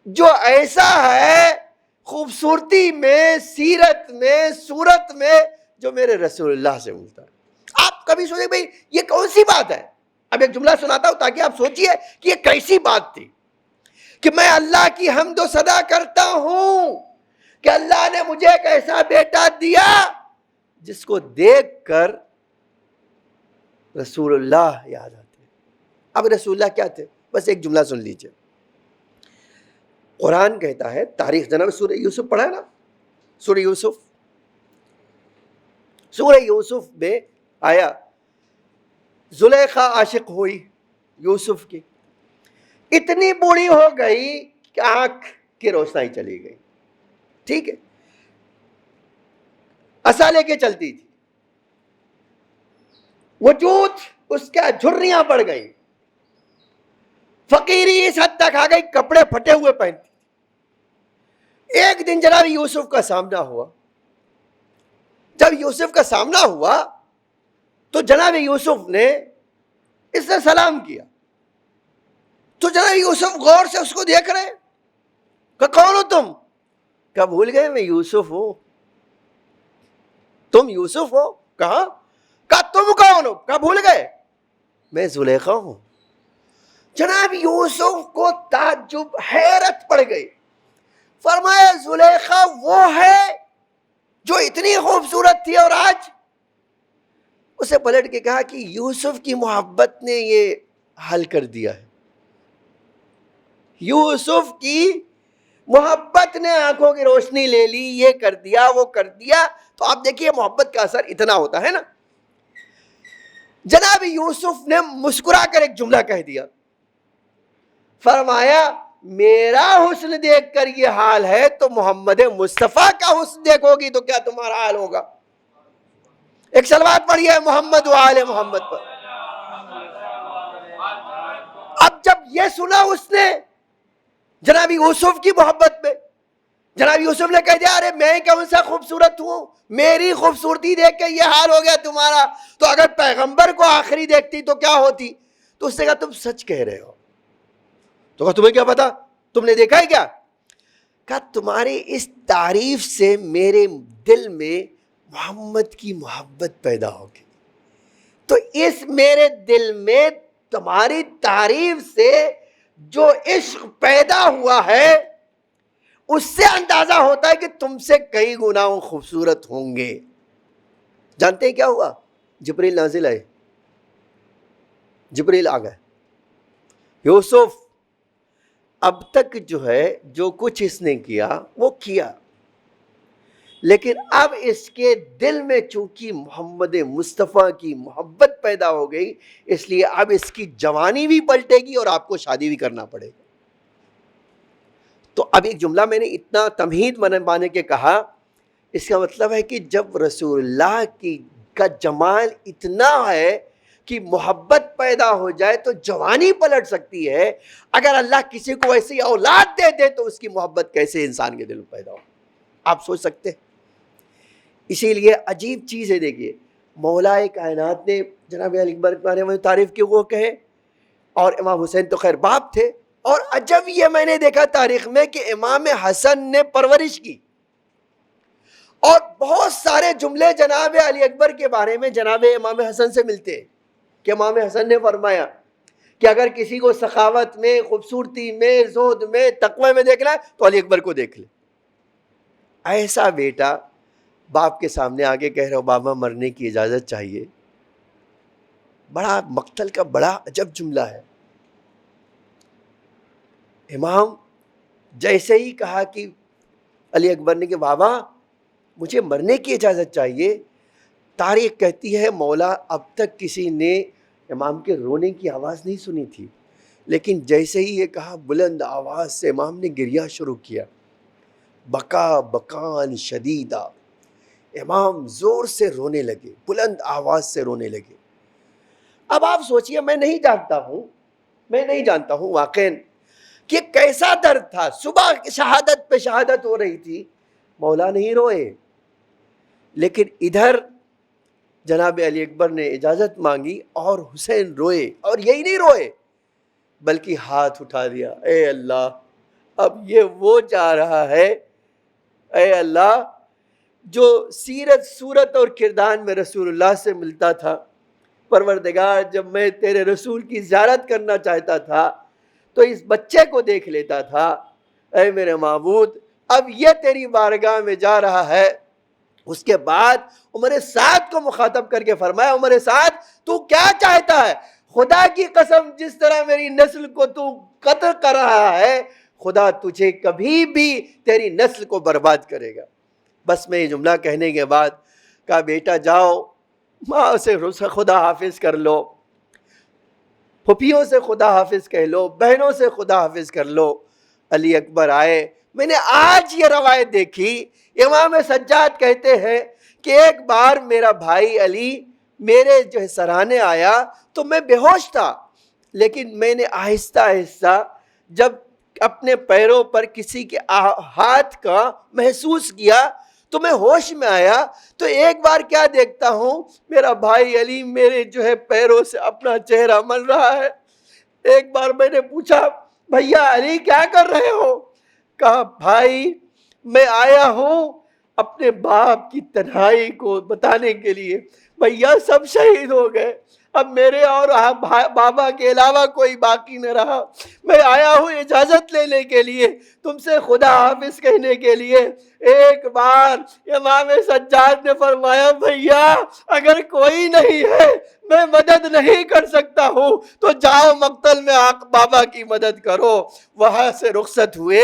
جو ایسا ہے خوبصورتی میں، سیرت میں، صورت میں جو میرے رسول اللہ سے ملتا ہے۔ آپ کبھی سوچیں بھئی یہ کون سی بات ہے؟ اب ایک جملہ سناتا ہوں تاکہ آپ سوچئے کہ یہ کیسی بات تھی کہ میں اللہ کی حمد و ثنا کرتا ہوں کہ اللہ نے مجھے ایک ایسا بیٹا دیا جس کو دیکھ کر رسول اللہ یاد آتے۔ اب رسول اللہ کیا تھے؟ بس ایک جملہ سن لیجئے، قرآن کہتا ہے، تاریخ جناب سورہ یوسف پڑھا ہے نا، سورہ یوسف، سورہ یوسف میں آیا زلیخا عاشق ہوئی یوسف کی، اتنی بوڑھی ہو گئی کہ آنکھ کی روشنائی چلی گئی، ٹھیک ہے، عصا لے کے چلتی تھی، وجود اس کا جھریاں پڑ گئی، فقیری اس حد تک آ گئی کپڑے پھٹے ہوئے پہنتی۔ ایک دن جناب یوسف کا سامنا ہوا، جب یوسف کا سامنا ہوا تو جناب یوسف نے اس سے سلام کیا، تو جناب یوسف غور سے اس کو دیکھ رہے، کہ کون ہو تم؟ کہا بھول گئے میں یوسف ہوں۔ تم یوسف ہو؟ کہا تم کون ہو؟ کہا بھول گئے میں زلیخا ہوں۔ جناب یوسف کو تعجب، حیرت پڑ گئی، فرمایا زلیخا وہ ہے جو اتنی خوبصورت تھی اور آج؟ اسے پلٹ کے کہا کہ یوسف کی محبت نے یہ حل کر دیا ہے، یوسف کی محبت نے آنکھوں کی روشنی لے لی، یہ کر دیا وہ کر دیا۔ تو آپ دیکھیے محبت کا اثر اتنا ہوتا ہے نا۔ جناب یوسف نے مسکرا کر ایک جملہ کہہ دیا، فرمایا میرا حسن دیکھ کر یہ حال ہے تو محمد مصطفیٰ کا حسن دیکھو گی تو کیا تمہارا حال ہوگا؟ ایک صلوات پڑھی ہے محمد و آل محمد پر۔ اب جب یہ سنا اس نے جناب یوسف کی محبت میں، جناب یوسف نے کہہ دیا ارے میں کون سا خوبصورت ہوں، میری خوبصورتی دیکھ کے یہ حال ہو گیا تمہارا، تو اگر پیغمبر کو آخری دیکھتی تو کیا ہوتی؟ تو اس نے کہا تم سچ کہہ رہے ہو۔ تو کہا تمہیں کیا پتا، تم نے دیکھا ہے کیا؟ کہا تمہاری اس تعریف سے میرے دل میں محمد کی محبت پیدا ہوگی، تو اس میرے دل میں تمہاری تعریف سے جو عشق پیدا ہوا ہے اس سے اندازہ ہوتا ہے کہ تم سے کئی گنا خوبصورت ہوں گے۔ جانتے ہیں کیا ہوا؟ جبریل نازل آئے، جبریل آ گئے، یوسف اب تک جو ہے جو کچھ اس نے کیا وہ کیا، لیکن اب اس کے دل میں چونکہ محمد مصطفیٰ کی محبت پیدا ہو گئی، اس لیے اب اس کی جوانی بھی پلٹے گی اور آپ کو شادی بھی کرنا پڑے گا۔ تو اب ایک جملہ میں نے اتنا تمہید بانے کے کہا، اس کا مطلب ہے کہ جب رسول اللہ کا جمال اتنا ہے کہ محبت پیدا ہو جائے تو جوانی پلٹ سکتی ہے، اگر اللہ کسی کو ایسی اولاد دے دے تو اس کی محبت کیسے انسان کے دل میں پیدا ہو، آپ سوچ سکتے ہیں؟ اسی لیے عجیب چیز ہے، دیکھیے مولا کائنات نے جناب علی اکبر کے بارے میں تعریف کی وہ کہے، اور امام حسین تو خیر باپ تھے، اور عجب یہ میں نے دیکھا تاریخ میں کہ امام حسن نے پرورش کی، اور بہت سارے جملے جناب علی اکبر کے بارے میں جناب امام حسن سے ملتے ہیں کہ امام حسن نے فرمایا کہ اگر کسی کو سخاوت میں، خوبصورتی میں، زہد میں، تقوی میں دیکھنا ہے تو علی اکبر کو دیکھ لے۔ ایسا بیٹا باپ کے سامنے آگے کہہ رہا ہو بابا مرنے کی اجازت چاہیے، بڑا مقتل کا بڑا عجب جملہ ہے۔ امام جیسے ہی کہا کہ علی اکبر نے کہ بابا مجھے مرنے کی اجازت چاہیے، تاریخ کہتی ہے مولا اب تک کسی نے امام کے رونے کی آواز نہیں سنی تھی، لیکن جیسے ہی یہ کہا بلند آواز سے امام نے گریہ شروع کیا، بکا بکان شدیدہ، امام زور سے رونے لگے، بلند آواز سے رونے لگے۔ اب آپ سوچئے میں نہیں جانتا ہوں واقعاً کہ کیسا درد تھا، صبح شہادت پہ شہادت ہو رہی تھی، مولا نہیں روئے، لیکن ادھر جناب علی اکبر نے اجازت مانگی اور حسین روئے، اور یہی نہیں روئے بلکہ ہاتھ اٹھا دیا، اے اللہ اب یہ وہ جا رہا ہے، اے اللہ جو سیرت صورت اور کردار میں رسول اللہ سے ملتا تھا، پروردگار جب میں تیرے رسول کی زیارت کرنا چاہتا تھا تو اس بچے کو دیکھ لیتا تھا، اے میرے معبود اب یہ تیری بارگاہ میں جا رہا ہے۔ اس کے بعد عمر سعد کو مخاطب کر کے فرمایا عمر سعد تو کیا چاہتا ہے؟ خدا کی قسم جس طرح میری نسل کو تو قتل کر رہا ہے خدا تجھے کبھی بھی تیری نسل کو برباد کرے گا۔ بس میں یہ جملہ کہنے کے بعد کہا بیٹا جاؤ ماں سے خدا حافظ کر لو، پھپھیوں سے خدا حافظ کہہ لو، بہنوں سے خدا حافظ کر لو۔ علی اکبر آئے، میں نے آج یہ روایت دیکھی، امام سجاد کہتے ہیں کہ ایک بار میرا بھائی علی میرے جو سرانے آیا تو میں بے ہوش تھا، لیکن میں نے آہستہ آہستہ جب اپنے پیروں پر کسی کے ہاتھ کا محسوس کیا تو میں ہوش میں آیا، تو ایک بار کیا دیکھتا ہوں میرا بھائی علی میرے جو ہے پیروں سے اپنا چہرہ مل رہا ہے۔ ایک بار میں نے پوچھا بھیا علی کیا کر رہے ہو؟ کہا بھائی میں آیا ہوں اپنے باپ کی تنہائی کو بتانے کے لیے، بھیا سب شہید ہو گئے، اب میرے اور بابا کے علاوہ کوئی باقی نہ رہا، میں آیا ہوں اجازت لینے کے لیے، تم سے خدا حافظ کہنے کے لیے۔ ایک بار امام سجاد نے فرمایا بھیا اگر کوئی نہیں ہے میں مدد نہیں کر سکتا ہوں تو جاؤ مقتل میں بابا کی مدد کرو۔ وہاں سے رخصت ہوئے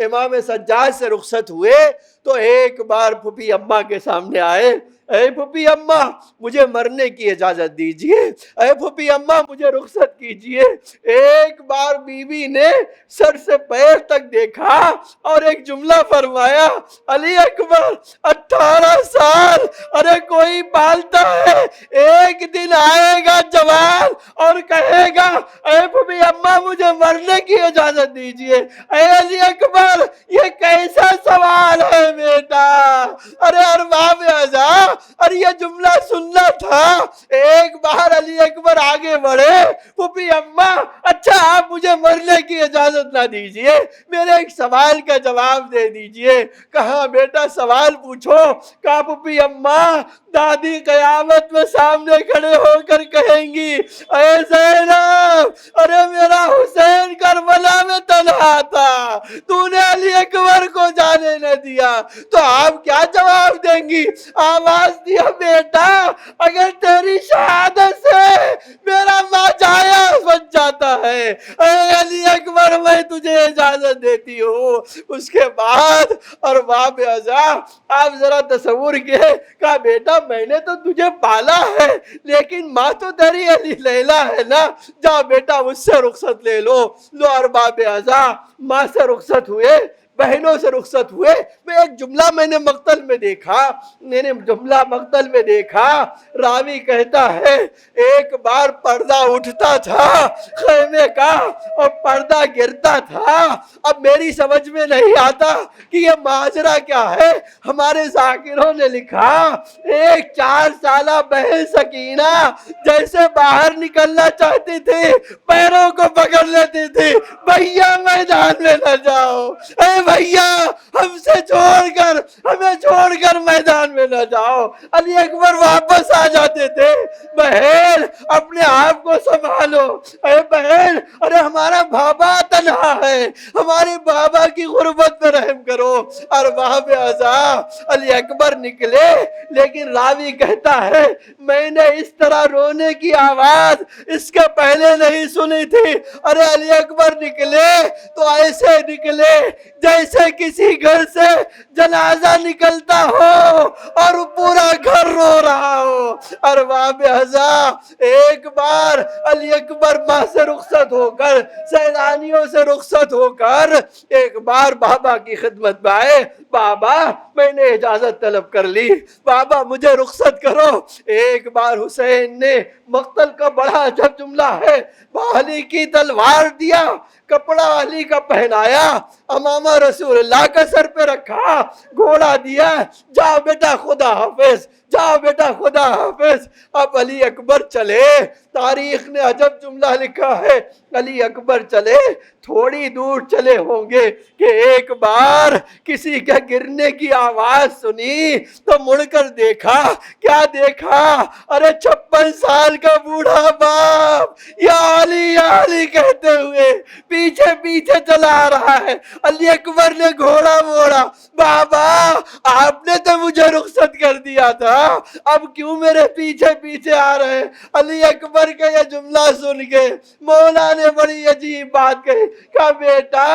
امام سجاد سے رخصت ہوئے تو ایک بار پھوپھی اماں کے سامنے آئے، اے پھوپھی اماں مجھے مرنے کی اجازت دیجئے، اے پھوپھی اماں مجھے رخصت کیجئے۔ ایک بار بیوی نے سر سے پیر تک دیکھا اور ایک جملہ فرمایا، علی اکبر 18 سال، ارے کوئی پالتا ہے، ایک دن آئے گا جوان اور کہے گا اے پھوپھی اماں مجھے مرنے کی اجازت دیجئے۔ اے علی اکبر یہ کیسا سوال ہے بیٹا؟ ارے ارباب اعزاز، ارے یہ جملہ سننا تھا۔ ایک بار علی اکبر آگے بڑھے، پھوپھی اماں اچھا آپ مجھے مرنے کی اجازت نہ دیجئے، میرے ایک سوال کا جواب دے دیجئے۔ کہا بیٹا سوال پوچھو۔ کہا پھوپھی اماں دادی قیامت میں سامنے کھڑے ہو کر کہیں گی اے زینب ارے میرا حسین کربلا میں تنہا تھا، تو نے علی اکبر کو جانے نہ دیا، تو آپ کیا جواب دیں گی؟ آواز دیا بیٹا اگر تیری شہادت سے میرا ماجایا بن جاتا ہے اے علی اکبر میں تجھے اجازت دیتی ہوں۔ اس کے بعد ارباب اعزاز آپ ذرا تصور کیے، کہا بیٹا میں نے تو تجھے پالا ہے لیکن ماں تو تیری علی لیلا ہے نا، جا بیٹا مجھ سے رخصت لے لو۔ لو ارباب اعزاز ماں سے رخصت ہوئے، بہنوں سے رخصت ہوئے۔ ایک جملہ میں نے مقتل میں دیکھا، راوی کہتا ہے ایک بار پردہ اٹھتا تھا خیمے کا اور پردہ گرتا تھا۔ اب میری سمجھ میں نہیں آتا کہ یہ ماجرا کیا ہے۔ ہمارے ذاکروں نے لکھا ایک 4 سالہ بہن سکینہ جیسے باہر نکلنا چاہتی تھی پیروں کو پکڑ لیتی تھی، بھیا میدان میں نہ جاؤ، اے بھیا ہم سے ہمیں چھوڑ کر میدان میں نہ جاؤ۔ علی اکبر واپس آ جاتے تھے، بہن اپنے آپ کو سنبھالو، اے بہن ارے ہمارا بابا تنہا ہے، ہمارے بابا کی غربت پر رحم کرو۔ ارباب اعزاز علی اکبر نکلے، لیکن راوی کہتا ہے میں نے اس طرح رونے کی آواز اس کے پہلے نہیں سنی تھی۔ ارے علی اکبر نکلے تو ایسے نکلے جیسے کسی گھر سے جنازہ نکلتا ہو اور پورا گھر رو رہا ہو۔ ارباب اعزاز ایک بار علی اکبر ماں سے رخصت ہو کر، سیلانیوں سے رخصت ہو کر ایک بار بابا کی خدمت میں آئے، بابا میں نے اجازت طلب کر لی، بابا مجھے رخصت کرو۔ ایک بار حسین نے مقتل کا بڑا عجب جملہ ہے، علی کی تلوار دیا، کپڑا علی کا پہنایا، امامہ رسول اللہ کا سر پہ رکھا، گھوڑا دیا، جاؤ بیٹا خدا حافظ، جاؤ بیٹا خدا حافظ۔ اب علی اکبر چلے، تاریخ نے عجب جملہ لکھا ہے، علی اکبر چلے، تھوڑی دور چلے ہوں گے کہ ایک بار کسی کے گرنے کی آواز سنی تو مڑ کر دیکھا، کیا دیکھا؟ ارے 56 سال کا بوڑھا باپ یا علی کہتے ہوئے پیچھے پیچھے چلا آ رہا ہے۔ علی اکبر نے گھوڑا موڑا، بابا آپ نے تو مجھے رخصت کر دیا تھا، اب کیوں میرے پیچھے پیچھے آ رہے ہیں؟ علی اکبر کا یہ جملہ سن کے مولا نے بڑی عجیب بات کہی، کہا بیٹا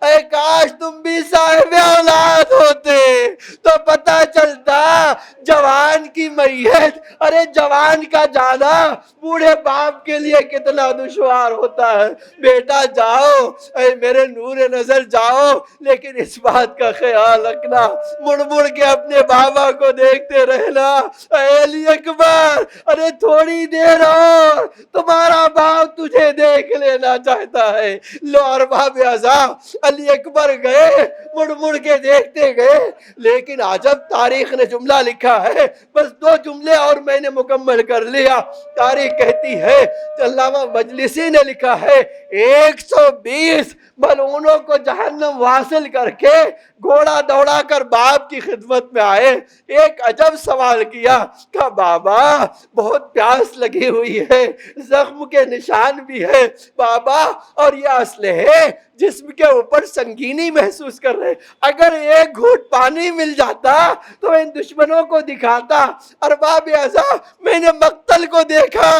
اے کاش تم بھی صاحب اولاد ہوتے تو پتہ چلتا جوان کی میت، ارے جوان کا جانا بوڑھے باپ کے لیے کتنا دشوار ہوتا ہے۔ بیٹا جاؤ، اے میرے نور نظر جاؤ، لیکن اس بات کا خیال رکھنا مڑ مڑ کے اپنے بابا کو دیکھتے رہنا۔ اے علی اکبر ارے تھوڑی دیر اور تمہارا باپ تجھے دیکھ لینا چاہتا ہے۔ لو ارباب اعزاز علی اکبر گئے، مڑ مڑ کے دیکھتے گئے، لیکن عجب تاریخ نے جملہ لکھا ہے، بس 2 جملے اور میں نے مکمل کر لیا۔ تاریخ کہتی ہے، علامہ مجلسی نے لکھا ہے 120 ملعونوں کو جہنم واصل کر کے گھوڑا دوڑا کر باپ کی خدمت میں آئے، ایک عجب سوال کیا، کہا بابا بہت پیاس لگی ہوئی ہے، زخم کے نشان بھی ہے بابا، اور یہ اسلحے جسم کے اوپر سنگینی محسوس کر رہے، اگر ایک گھونٹ پانی مل جاتا تو ان دشمنوں کو دکھاتا۔ ارباب اعضاء، میں نے مقتل کو دیکھا،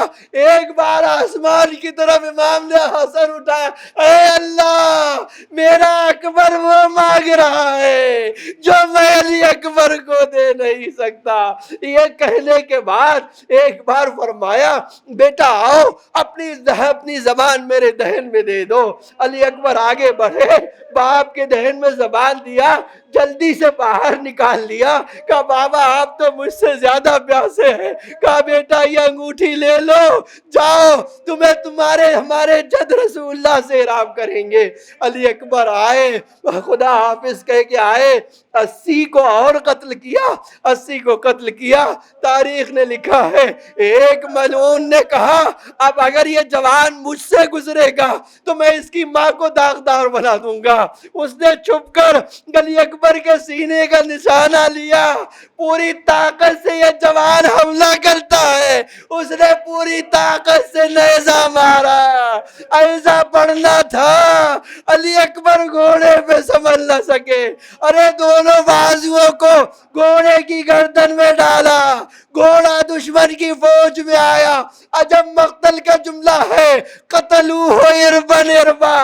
ایک بار آسمان کی طرف امام نے حسن اٹھایا، اے اللہ میرا اکبر وہ مانگ رہا ہے جو میں علی اکبر کو دے نہیں سکتا۔ یہ کہنے کے بعد ایک بار فرمایا، بیٹا آؤ اپنی زبان میرے دہن میں دے دو۔ علی اکبر آگے بڑھے، باپ کے دہن میں زبان دیا، جلدی سے باہر نکال لیا۔ کہا بابا آپ تو مجھ سے زیادہ پیاسے ہیں۔ کہا بیٹا یہ انگوٹھی لے لو، جاؤ تمہیں ہمارے جد رسول اللہ سے اعراب کریں گے۔ علی اکبر آئے، خدا حافظ کہہ کے آئے، 80 کو اور قتل کیا، 80 کو قتل کیا۔ تاریخ نے لکھا ہے ایک ملعون نے کہا اب اگر یہ جوان مجھ سے گزرے گا تو میں اس کی ماں کو داغدار بنا دوں گا۔ اس نے چھپ کر علی اکبر کے سینے کا نشانہ لیا، پوری طاقت سے یہ جوان حملہ کرتا ہے، اس نے پوری طاقت سے نیزہ مارا۔ ایسا پڑھنا تھا علی اکبر گھوڑے پہ سنبھل نہ سکے، ارے دونوں بازوؤں کو گھوڑے کی گردن میں ڈالا، گھوڑا دشمن کی فوج میں آیا۔ عجب مقتل کا جملہ ہے، قتلوہ اربن اربا،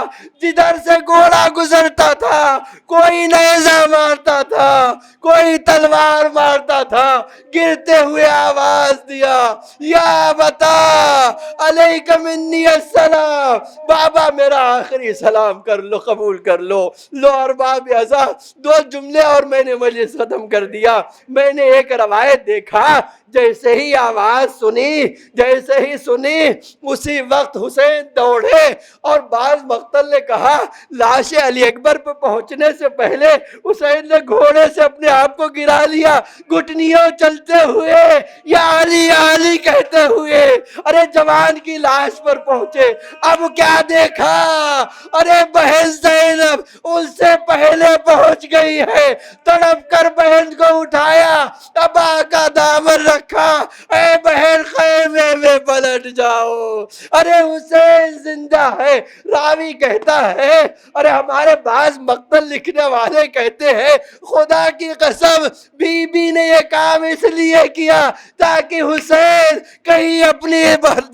جدھر سے گھوڑا گزرتا تھا کوئی نیزہ مارتا تھا، کوئی تلوار مارتا تھا، گرتے ہوئے آواز دیا یا بتا علیک منی السلام، بابا میرا آخری سلام کر لو، قبول کر لو۔ لو ارباب اعضاء، 2 جملے اور میں نے مجلس ختم کر دیا۔ میں نے ایک روایت دیکھا، جیسے ہی آواز سنی، جیسے ہی سنی اسی وقت حسین دوڑے، اور بعض مقتل نے کہا لاش علی اکبر پہ پہنچنے سے پہلے حسین نے گھوڑے سے اپنے آپ کو گرا لیا، گھٹنیوں چلتے ہوئے یا علی علی کہتے ہوئے ارے جوان کی لاش پر پہنچے۔ اب کیا دیکھا، ارے بہن زینب ان سے پہلے پہنچ گئی ہے، تڑپ کر بہن کو اٹھایا، ابا کا دامن رکھا، اے بہن خیمے میں پلٹ جاؤ، ارے حسین زندہ ہے۔ راوی کہتا ہے، ارے ہمارے بعض مقتل لکھنے والے کہتے ہیں خدا کی قسم بی بی نے یہ کام اس لیے کیا تاکہ حسین کہیں اپنی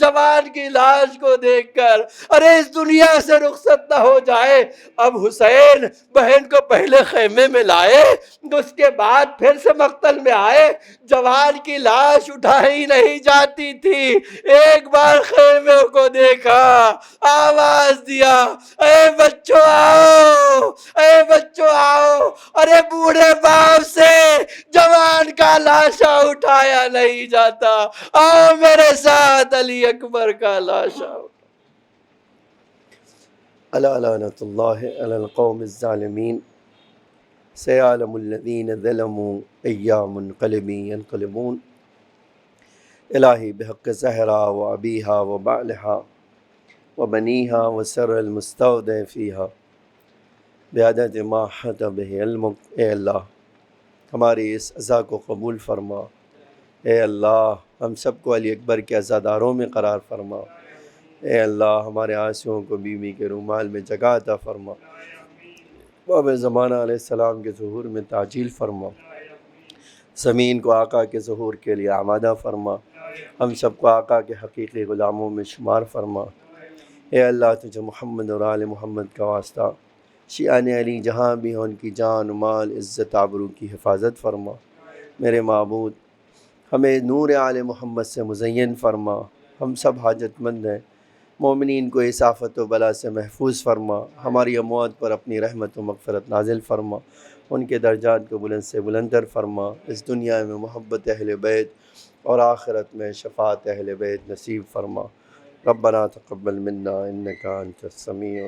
جوان کی لاش کو دیکھ کر ارے اس دنیا سے رخصت نہ ہو جائے۔ اب حسین بہن کو پہلے خیمے میں لائے، اس کے بعد پھر سے مقتل میں آئے، جوان کی لاش اٹھائی نہیں جاتی تھی، ایک بار خیمے کو دیکھا، آواز دیا اے بچوں آؤ، اے بچوں آؤ، ارے بوڑھے باپ سے جوان کا لاشا اٹھایا نہیں جاتا، آؤ میرے ساتھ علی اکبر کا لاشا۔ الا لعنۃ اللہ علی القوم الظالمین، سیعلم الذین ظلموا ای منقلب ینقلبون۔ الہی بحق زہرا و ابیہا و بعلہا و بنیہا و سر المستودع فیہا بعدد ما حط بہ علمک، اے اللہ ہماری اس عزا کو قبول فرما، اے اللہ ہم سب کو علی اکبر کے عزاداروں میں قرار فرما، اے اللہ ہمارے آنسوؤں کو بیوی کے رومال میں جگہ عطا فرما، باب زمانہ علیہ السلام کے ظہور میں تعجیل فرما، زمین کو آقا کے ظہور کے لیے آمادہ فرما، ہم سب کو آقا کے حقیقی غلاموں میں شمار فرما، اے اللہ تجھے محمد اور آل محمد کا واسطہ، شیعان علی جہاں بھی ہوں ان کی جان و مال عزت آبرو کی حفاظت فرما، میرے معبود ہمیں نور آل محمد سے مزین فرما، ہم سب حاجت مند ہیں، مومنین کو اس آفت و بلا سے محفوظ فرما، ہماری اموات پر اپنی رحمت و مغفرت نازل فرما، ان کے درجات کو بلند سے بلندر فرما، اس دنیا میں محبت اہل بیت اور آخرت میں شفاعت اہل بیت نصیب فرما۔ ربنا تقبل منا انک انت السمیع